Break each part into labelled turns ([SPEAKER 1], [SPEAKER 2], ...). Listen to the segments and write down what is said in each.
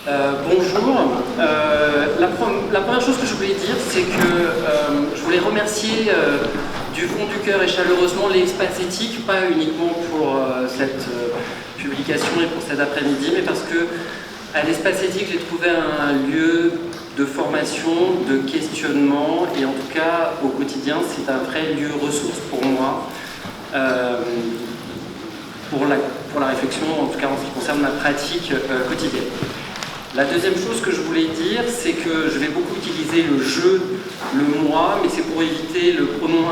[SPEAKER 1] Bonjour. La première chose que je voulais dire, c'est que je voulais remercier du fond du cœur et chaleureusement l'Espace Éthique, pas uniquement pour cette publication et pour cet après-midi, mais parce que à l'Espace Éthique, j'ai trouvé un lieu de formation, de questionnement, et en tout cas, au quotidien, c'est un vrai lieu ressource pour moi, pour la réflexion, en tout cas en ce qui concerne ma pratique quotidienne. La deuxième chose que je voulais dire, c'est que je vais beaucoup utiliser le je, le moi, mais c'est pour éviter le pronom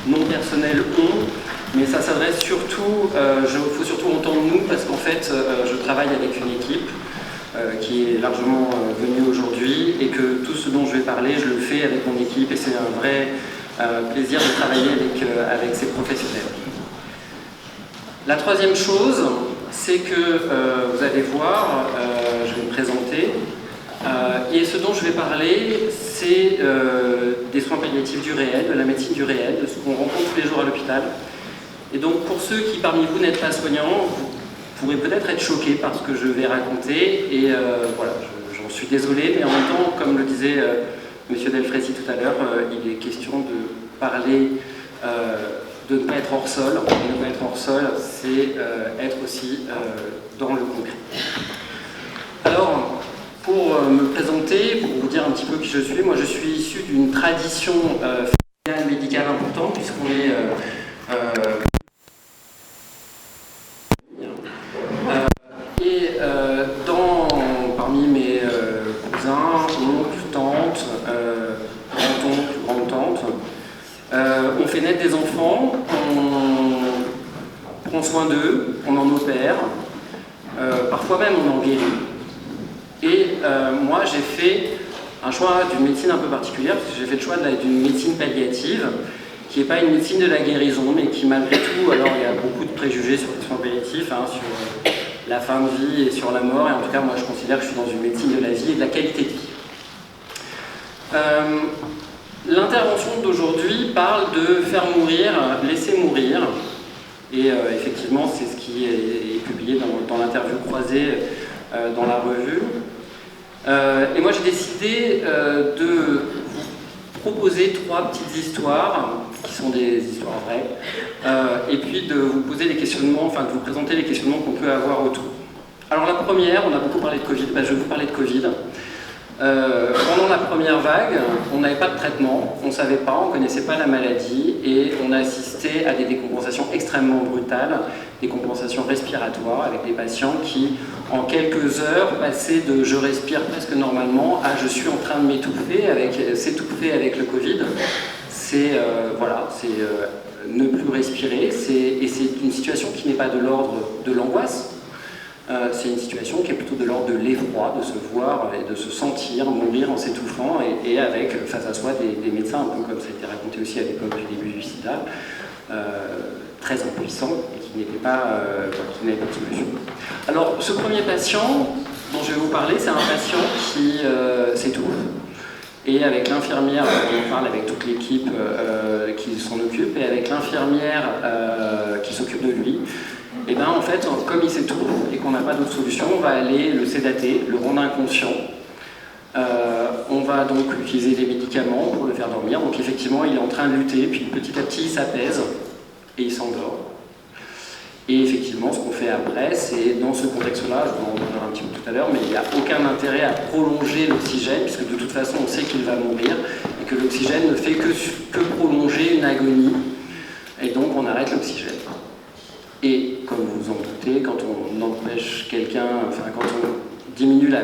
[SPEAKER 1] non personnel on, mais ça s'adresse surtout, il faut surtout entendre nous, parce qu'en fait, je travaille avec une équipe qui est largement venue aujourd'hui, et que tout ce dont je vais parler, je le fais avec mon équipe, et c'est un vrai plaisir de travailler avec ces professionnels. La troisième chose, c'est que vous allez voir, je vais me présenter, et ce dont je vais parler, c'est des soins palliatifs du réel, de la médecine du réel, de ce qu'on rencontre tous les jours à l'hôpital. Et donc pour ceux qui parmi vous n'êtes pas soignants, vous pourrez peut-être être choqués par ce que je vais raconter, et voilà, j'en suis désolé, mais en même temps, comme le disait M. Delfrécy tout à l'heure, il est question de parler de ne pas être hors sol. Et ne pas être hors sol, c'est être aussi dans le concret. Alors, pour me présenter, pour vous dire un petit peu qui je suis, moi je suis issu d'une tradition familiale médicale importante, puisqu'on est parmi mes cousins, oncles, tantes, grand-oncles, grand-tantes, on fait naître des enfants, on prend soin d'eux, on en opère, parfois même on en guérit. Et moi j'ai fait un choix d'une médecine un peu particulière, parce que j'ai fait le choix d'une médecine palliative, qui n'est pas une médecine de la guérison, mais qui malgré tout, alors il y a beaucoup de préjugés sur les soins palliatifs, sur la fin de vie et sur la mort, et en tout cas moi je considère que je suis dans une médecine de la vie et de la qualité de vie. L'intervention d'aujourd'hui parle de faire mourir, laisser mourir, et effectivement c'est ce qui est publié dans l'interview croisée dans la revue. Et moi j'ai décidé de vous proposer 3 petites histoires, qui sont des histoires vraies, et puis de vous poser des questionnements, enfin de vous présenter les questionnements qu'on peut avoir autour. Alors la première, on a beaucoup parlé de Covid, je vais vous parler de Covid. Pendant la première vague, on n'avait pas de traitement, on ne savait pas, on ne connaissait pas la maladie, et on a assisté à des décompensations extrêmement brutales, des compensations respiratoires avec des patients qui, en quelques heures, passaient de « je respire presque normalement » à « je suis en train de m'étouffer », s'étouffer avec le Covid. C'est ne plus respirer, et c'est une situation qui n'est pas de l'ordre de l'angoisse. C'est une situation qui est plutôt de l'ordre de l'effroi, de se voir et de se sentir mourir en s'étouffant, et avec face à soi des médecins, un peu comme ça a été raconté aussi à l'époque du début du sida, très impuissants et qui n'avaient pas de solution. Alors ce premier patient dont je vais vous parler, c'est un patient qui s'étouffe, et avec l'infirmière, on parle avec toute l'équipe qui s'en occupe, et avec l'infirmière qui s'occupe de lui, et bien en fait, comme il s'étouffe et qu'on n'a pas d'autre solution, on va aller le sédater, le rendre inconscient. On va donc utiliser des médicaments pour le faire dormir. Donc effectivement, il est en train de lutter, puis petit à petit, il s'apaise et il s'endort. Et effectivement, ce qu'on fait après, c'est dans ce contexte-là, je vous en parlerai un petit peu tout à l'heure, mais il n'y a aucun intérêt à prolonger l'oxygène, puisque de toute façon, on sait qu'il va mourir, et que l'oxygène ne fait que prolonger une agonie, et donc on arrête l'oxygène. Et comme vous vous en doutez, quand on empêche quelqu'un, quand on diminue la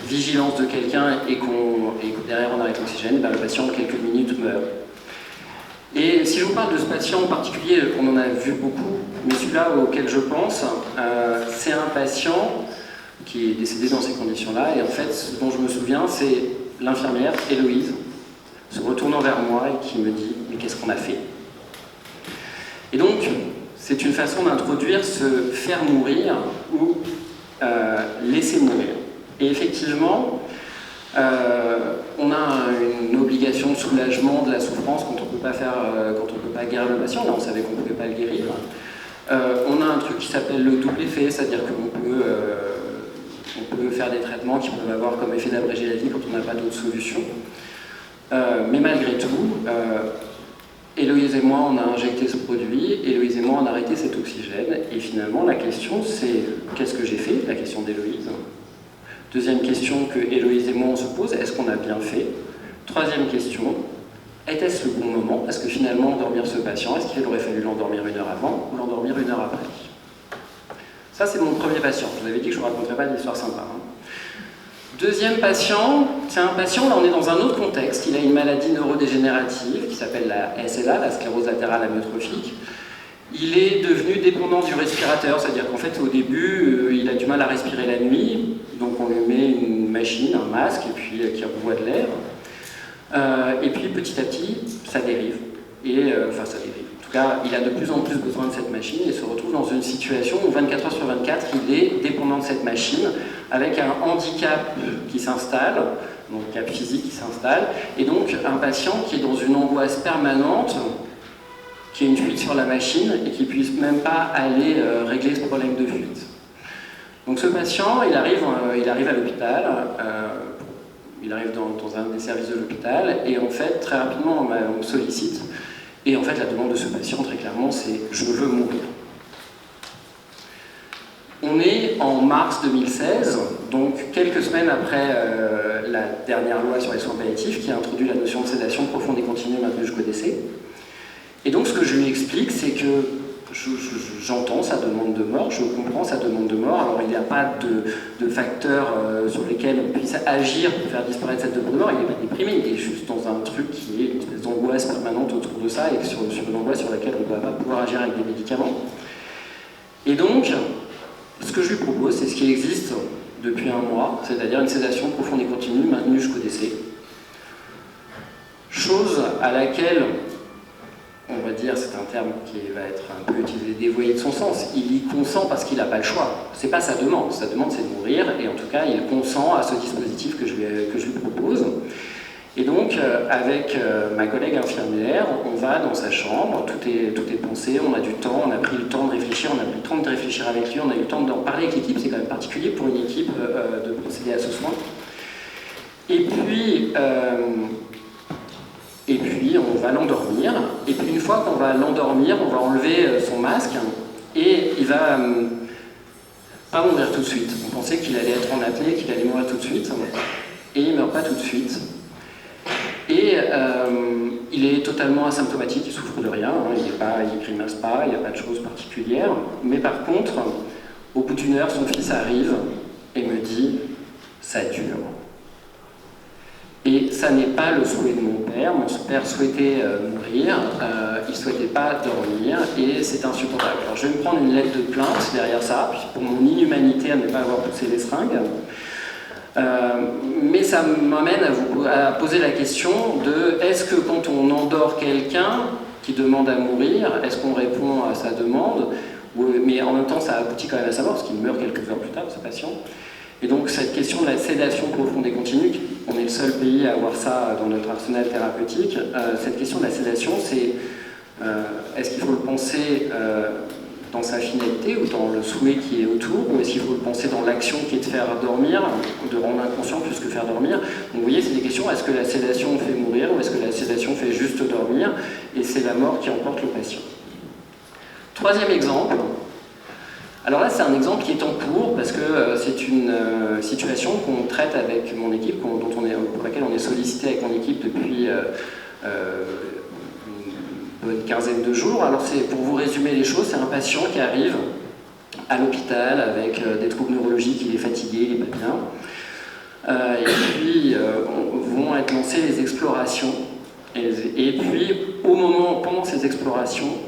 [SPEAKER 1] vigilance de quelqu'un et que derrière on arrête l'oxygène, le patient en quelques minutes meurt. Et si je vous parle de ce patient en particulier, on en a vu beaucoup, mais celui-là auquel je pense, c'est un patient qui est décédé dans ces conditions-là, et en fait, ce dont je me souviens, c'est l'infirmière, Héloïse, se retournant vers moi et qui me dit « mais qu'est-ce qu'on a fait ?» Et donc, c'est une façon d'introduire ce faire mourir ou laisser mourir. Et effectivement, on a une obligation de soulagement de la souffrance quand on peut pas guérir le patient. Là, on savait qu'on ne pouvait pas le guérir. On a un truc qui s'appelle le double effet, c'est-à-dire qu'on peut peut faire des traitements qui peuvent avoir comme effet d'abréger la vie quand on n'a pas d'autres solutions. Mais malgré tout, Héloïse et moi, on a injecté ce produit, Héloïse et moi, on a arrêté cet oxygène, et finalement, la question, c'est qu'est-ce que j'ai fait? La question d'Héloïse. Deuxième question que Héloïse et moi, on se pose, est-ce qu'on a bien fait? Troisième question, était-ce le bon moment? Est-ce que finalement, endormir ce patient, est-ce qu'il aurait fallu l'endormir 1 heure avant ou l'endormir 1 heure après? Ça, c'est mon premier patient. Je vous avais dit que je ne vous raconterais pas d'histoire sympa. Deuxième patient, c'est un patient, là on est dans un autre contexte, il a une maladie neurodégénérative qui s'appelle la SLA, la sclérose latérale amyotrophique. Il est devenu dépendant du respirateur, c'est-à-dire qu'en fait au début il a du mal à respirer la nuit, donc on lui met une machine, un masque, et puis qui renvoie de l'air. Et puis petit à petit, ça dérive. Enfin ça dérive. En tout cas, il a de plus en plus besoin de cette machine et se retrouve dans une situation où 24 heures sur 24, il est dépendant de cette machine, avec un handicap qui s'installe, un handicap physique qui s'installe, et donc un patient qui est dans une angoisse permanente, qui a une fuite sur la machine et qui ne puisse même pas aller régler ce problème de fuite. Donc ce patient, il arrive à l'hôpital, il arrive dans un des services de l'hôpital, et en fait, très rapidement, on me sollicite. Et en fait, la demande de ce patient, très clairement, c'est « je veux mourir ». On est en mars 2016, donc quelques semaines après la dernière loi sur les soins palliatifs qui a introduit la notion de sédation profonde et continue maintenue jusqu'au décès. Et donc ce que je lui explique, c'est que j'entends sa demande de mort, je comprends sa demande de mort, alors il n'y a pas de facteurs sur lesquels on puisse agir pour faire disparaître cette demande de mort, il n'est pas déprimé, il est juste dans un truc qui est une espèce d'angoisse permanente autour de ça, et sur une angoisse sur laquelle on ne va pas pouvoir agir avec des médicaments. Et donc, ce que je lui propose, c'est ce qui existe depuis 1 mois, c'est-à-dire une sédation profonde et continue maintenue jusqu'au décès. Chose à laquelle, on va dire, c'est un terme qui va être un peu utilisé, dévoyé de son sens, il y consent parce qu'il n'a pas le choix. C'est pas sa demande c'est de mourir, et en tout cas il consent à ce dispositif que je lui propose. Et donc, avec ma collègue infirmière, on va dans sa chambre, tout est pensé, on a du temps, on a pris le temps de réfléchir, on a pris le temps de réfléchir avec lui, on a eu le temps d'en parler avec l'équipe, c'est quand même particulier pour une équipe de procéder à ce soin. Et puis on va l'endormir, et puis une fois qu'on va l'endormir, on va enlever son masque, et il va pas mourir tout de suite. On pensait qu'il allait être en apnée, qu'il allait mourir tout de suite, et il ne meurt pas tout de suite. Et il est totalement asymptomatique, il ne souffre de rien, hein, il ne grimace pas, il n'y a pas de choses particulières. Mais par contre, au bout d'1 heure, son fils arrive et me dit « ça dure ». Et ça n'est pas le souhait de mon père souhaitait mourir, il ne souhaitait pas dormir, et c'est insupportable. Alors je vais me prendre une lettre de plainte derrière ça, pour mon inhumanité à ne pas avoir poussé les seringues. Mais ça m'amène à poser la question de est-ce que quand on endort quelqu'un qui demande à mourir, est-ce qu'on répond à sa demande, mais en même temps ça aboutit quand même à sa mort, parce qu'il meurt quelques heures plus tard, ce patient. Et donc cette question de la sédation profonde et continue, on est le seul pays à avoir ça dans notre arsenal thérapeutique, cette question de la sédation, c'est est-ce qu'il faut le penser dans sa finalité ou dans le souhait qui est autour, ou est-ce qu'il faut le penser dans l'action qui est de faire dormir, de rendre inconscient plus que faire dormir. Donc vous voyez, c'est des questions, est-ce que la sédation fait mourir ou est-ce que la sédation fait juste dormir, et c'est la mort qui emporte le patient. Troisième exemple, alors là c'est un exemple qui est en cours parce que c'est une situation qu'on traite avec mon équipe, pour laquelle on est sollicité avec mon équipe depuis une quinzaine de jours. Alors pour vous résumer les choses, c'est un patient qui arrive à l'hôpital avec des troubles neurologiques, il est fatigué, il n'est pas bien. Et puis vont être lancées les explorations. Et puis pendant ces explorations,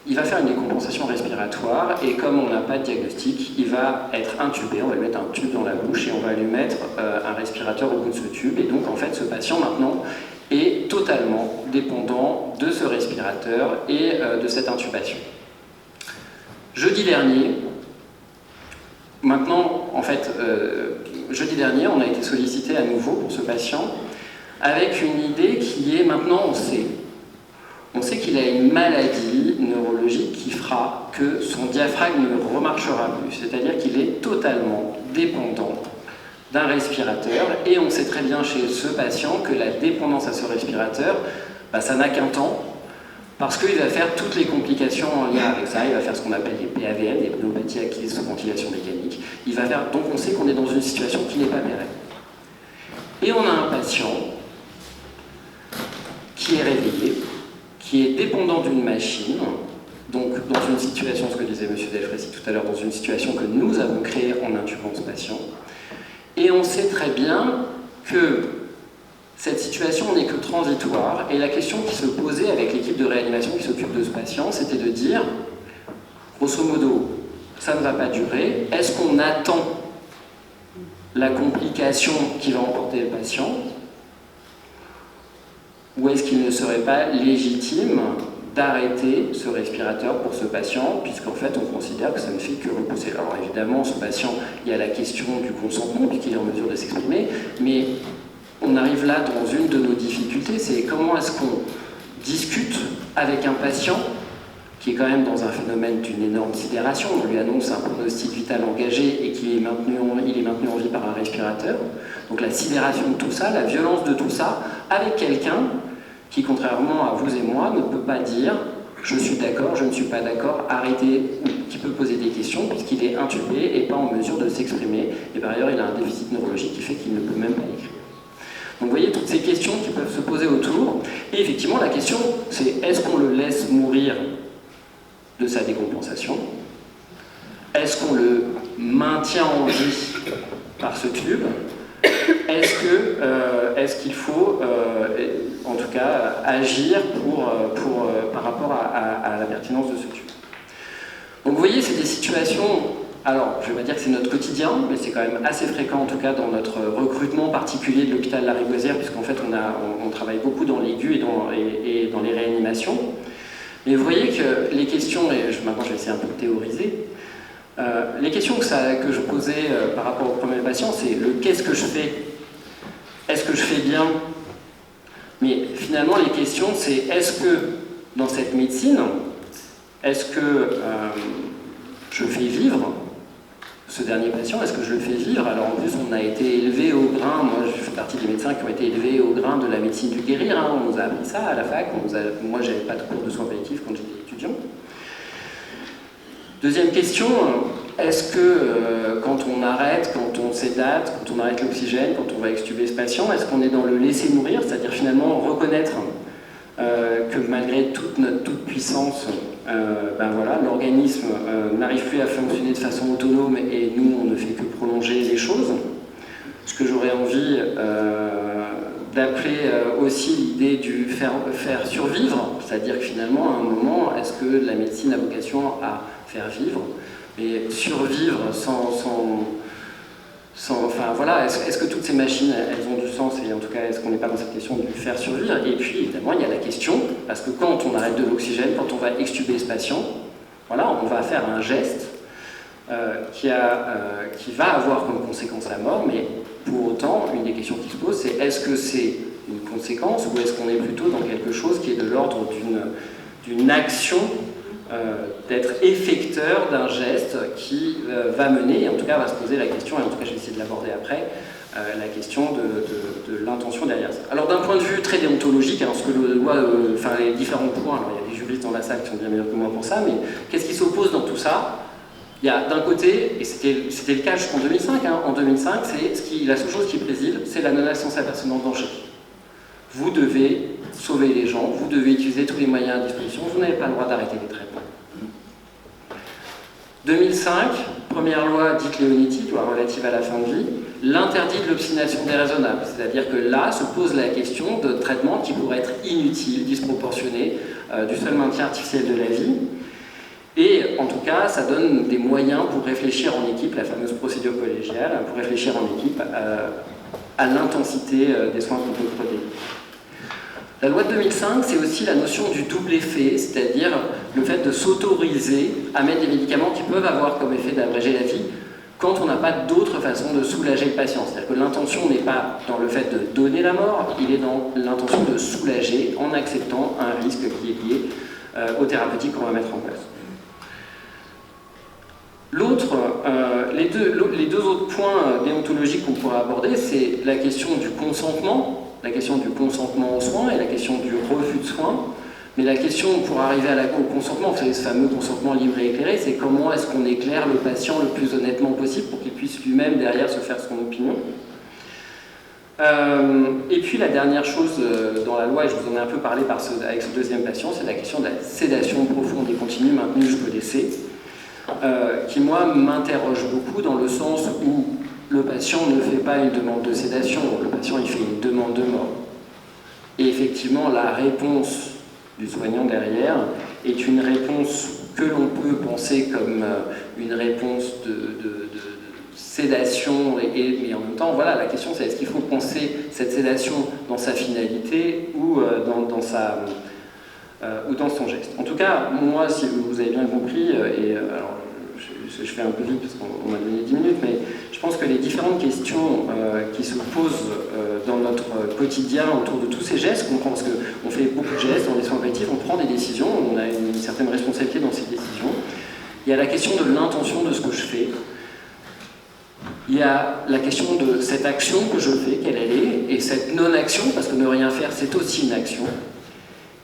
[SPEAKER 1] il va faire une décompensation respiratoire, et comme on n'a pas de diagnostic, il va être intubé, on va lui mettre un tube dans la bouche et on va lui mettre un respirateur au bout de ce tube. Et donc en fait ce patient maintenant est totalement dépendant de ce respirateur et de cette intubation. Jeudi dernier, jeudi dernier, on a été sollicité à nouveau pour ce patient avec une idée qui est maintenant on sait. on sait qu'il a une maladie neurologique qui fera que son diaphragme ne remarchera plus, c'est-à-dire qu'il est totalement dépendant d'un respirateur, et on sait très bien chez ce patient que la dépendance à ce respirateur, ça n'a qu'un temps, parce qu'il va faire toutes les complications en lien avec ça. Il va faire ce qu'on appelle les PAVM, les pneumopathies acquises sous ventilation mécanique. Donc on sait qu'on est dans une situation qui n'est pas pérenne. Et on a un patient qui est réveillé, qui est dépendant d'une machine, donc dans une situation, ce que disait M. Delfrécy tout à l'heure, dans une situation que nous avons créée en intubant ce patient. Et on sait très bien que cette situation n'est que transitoire, et la question qui se posait avec l'équipe de réanimation qui s'occupe de ce patient, c'était de dire, grosso modo, ça ne va pas durer, est-ce qu'on attend la complication qui va emporter le patient, ou est-ce qu'il ne serait pas légitime d'arrêter ce respirateur pour ce patient, puisqu'en fait on considère que ça ne fait que repousser. Alors évidemment, ce patient, il y a la question du consentement, puisqu'il est en mesure de s'exprimer, mais on arrive là dans une de nos difficultés, c'est comment est-ce qu'on discute avec un patient qui est quand même dans un phénomène d'une énorme sidération. On lui annonce un pronostic vital engagé et qu'il est maintenu en vie par un respirateur. Donc la sidération de tout ça, la violence de tout ça, avec quelqu'un qui, contrairement à vous et moi, ne peut pas dire « je suis d'accord, je ne suis pas d'accord, arrêtez », ou qui peut poser des questions puisqu'il est intubé et pas en mesure de s'exprimer. Et par ailleurs, il a un déficit neurologique qui fait qu'il ne peut même pas écrire. Donc vous voyez toutes ces questions qui peuvent se poser autour. Et effectivement, la question, c'est est-ce qu'on le laisse mourir de sa décompensation? Est-ce qu'on le maintient en vie par ce tube? Est-ce qu'il faut, en tout cas, agir par rapport à la pertinence de ce tube? Donc vous voyez, c'est des situations, alors je ne vais pas dire que c'est notre quotidien, mais c'est quand même assez fréquent, en tout cas dans notre recrutement particulier de l'hôpital Lariboisière, puisqu'en fait on travaille beaucoup dans l'aigu et dans les réanimations. Mais vous voyez que les questions, et maintenant je vais essayer un peu de théoriser, les questions que je posais par rapport au premier patient, c'est le qu'est-ce que je fais? Est-ce que je fais bien? Mais finalement, les questions, c'est est-ce que dans cette médecine, est-ce que je fais vivre ce dernier patient? Est-ce que je le fais vivre? Alors en plus, on a été élevé au grain, moi je fais partie des médecins qui ont été élevés au grain de la médecine du guérir, hein. On nous a appris ça à la fac, moi j'avais pas de cours de soins palliatifs quand j'étais étudiant. Deuxième question, est-ce que quand on arrête, quand on sédate, quand on arrête l'oxygène, quand on va extuber ce patient, est-ce qu'on est dans le laisser mourir, c'est-à-dire finalement reconnaître que malgré toute notre toute-puissance, l'organisme n'arrive plus à fonctionner de façon autonome et nous, on ne fait que prolonger les choses. Ce que j'aurais envie d'appeler aussi l'idée du faire survivre, c'est-à-dire que finalement, à un moment, est-ce que la médecine a vocation à faire vivre, mais survivre enfin voilà, est-ce que toutes ces machines, elles ont du sens, et en tout cas, est-ce qu'on n'est pas dans cette question du faire survivre? Et puis, évidemment, il y a la question, parce que quand on arrête de l'oxygène, quand on va extuber ce patient, voilà, on va faire un geste qui va avoir comme conséquence la mort, mais pour autant, une des questions qui se pose, c'est est-ce que c'est une conséquence, ou est-ce qu'on est plutôt dans quelque chose qui est de l'ordre d'une action, d'être effecteur d'un geste qui va mener, et en tout cas va se poser la question, et en tout cas je vais essayer de l'aborder après, la question de l'intention derrière ça. Alors d'un point de vue très déontologique, ce que le loi, les différents points, alors il y a des juristes dans la salle qui sont bien meilleurs que moi pour ça, mais qu'est-ce qui s'oppose dans tout ça? Il y a d'un côté, et c'était le cas jusqu'en 2005, en 2005, la seule chose qui préside, c'est la non-assistance à la personne en danger. Vous devez sauver les gens, vous devez utiliser tous les moyens à disposition, vous n'avez pas le droit d'arrêter les traitements. 2005, première loi dite Leonetti, loi relative à la fin de vie, l'interdit de l'obstination déraisonnable, c'est-à-dire que là se pose la question de traitements qui pourraient être inutiles, disproportionnés, du seul maintien artificiel de la vie. Et en tout cas, ça donne des moyens pour réfléchir en équipe, la fameuse procédure collégiale, pour réfléchir en équipe à l'intensité des soins qu'on peut prodiguer. La loi de 2005, c'est aussi la notion du double effet, c'est-à-dire le fait de s'autoriser à mettre des médicaments qui peuvent avoir comme effet d'abréger la vie, quand on n'a pas d'autre façon de soulager le patient. C'est-à-dire que l'intention n'est pas dans le fait de donner la mort, il est dans l'intention de soulager en acceptant un risque qui est lié aux thérapeutiques qu'on va mettre en place. Les deux autres points déontologiques qu'on pourrait aborder, c'est la question du consentement aux soins et la question du refus de soins. Mais la question pour arriver au consentement, vous savez, ce fameux consentement libre et éclairé, c'est comment est-ce qu'on éclaire le patient le plus honnêtement possible pour qu'il puisse lui-même derrière se faire son opinion. Et puis la dernière chose dans la loi, et je vous en ai un peu parlé avec ce deuxième patient, c'est la question de la sédation profonde et continue maintenue jusqu'au décès, qui moi m'interroge beaucoup dans le sens où le patient ne fait pas une demande de sédation, le patient il fait une demande de mort. Et effectivement la réponse du soignant derrière est une réponse que l'on peut penser comme une réponse de sédation, mais en même temps, voilà, la question c'est est-ce qu'il faut penser cette sédation dans sa finalité ou dans son geste. En tout cas, moi, si vous avez bien compris, alors je fais un peu vite parce qu'on m'a donné 10 minutes, mais je pense que les différentes questions qui se posent dans notre quotidien autour de tous ces gestes, parce qu'on fait beaucoup de gestes dans les soins palliatifs, on prend des décisions, on a une certaine responsabilité dans ces décisions. Il y a la question de l'intention de ce que je fais. Il y a la question de cette action que je fais, quelle elle est, et cette non-action, parce que ne rien faire, c'est aussi une action.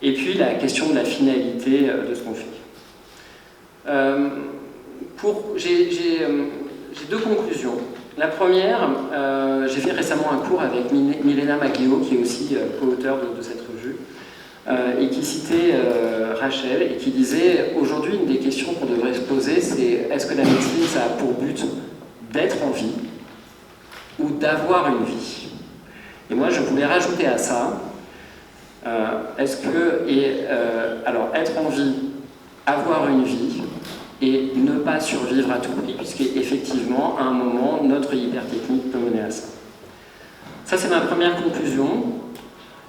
[SPEAKER 1] Et puis la question de la finalité de ce qu'on fait. J'ai deux conclusions. La première, j'ai fait récemment un cours avec Milena Maglio, qui est aussi co-auteur de cette revue, et qui citait Rachel, et qui disait « Aujourd'hui, une des questions qu'on devrait se poser, c'est est-ce que la médecine, ça a pour but d'être en vie ou d'avoir une vie ?» Et moi, je voulais rajouter à ça, alors être en vie, avoir une vie, et ne pas survivre à tout prix, puisqu'effectivement, à un moment, notre hypertechnique peut mener à ça. Ça, c'est ma première conclusion,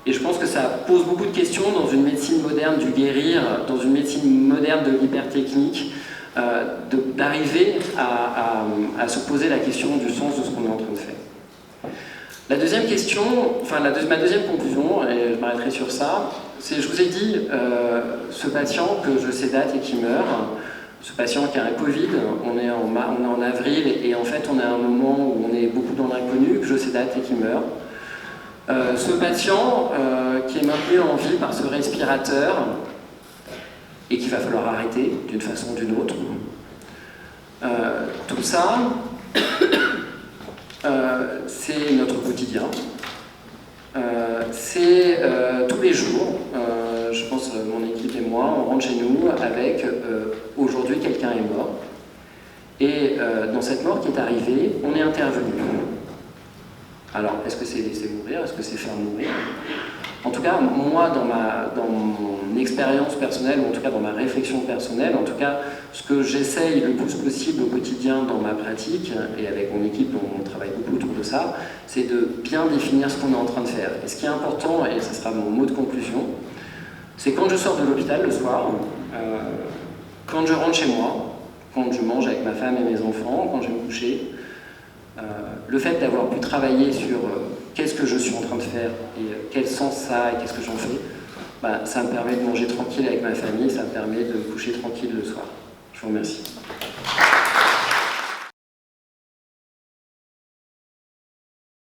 [SPEAKER 1] et je pense que ça pose beaucoup de questions dans une médecine moderne du guérir, dans une médecine moderne de l'hypertechnique, d'arriver à se poser la question du sens de ce qu'on est en train de faire. La deuxième question, ma deuxième conclusion, et je m'arrêterai sur ça, c'est, je vous ai dit, ce patient que je sédate et qui meurt, ce patient qui a un Covid, on est en avril et en fait on est à un moment où on est beaucoup dans l'inconnu, que je sédate et qui meurt. Ce patient qui est maintenu en vie par ce respirateur et qu'il va falloir arrêter d'une façon ou d'une autre. Tout ça, c'est notre quotidien. C'est tous les jours, je pense mon équipe et moi, on rentre chez nous avec aujourd'hui quelqu'un est mort. Et dans cette mort qui est arrivée, on est intervenu. Alors, est-ce que c'est laisser mourir? Est-ce que c'est faire mourir? En tout cas, moi, dans mon expérience personnelle, ou en tout cas dans ma réflexion personnelle, en tout cas, ce que j'essaye le plus possible au quotidien dans ma pratique, et avec mon équipe, on travaille beaucoup autour de ça, c'est de bien définir ce qu'on est en train de faire. Et ce qui est important, et ce sera mon mot de conclusion, c'est quand je sors de l'hôpital le soir, quand je rentre chez moi, quand je mange avec ma femme et mes enfants, quand je vais me coucher, le fait d'avoir pu travailler sur qu'est-ce que je suis en train de faire et quel sens ça a et qu'est-ce que j'en fais, ça me permet de manger tranquille avec ma famille, ça me permet de me coucher tranquille le soir. Je vous remercie.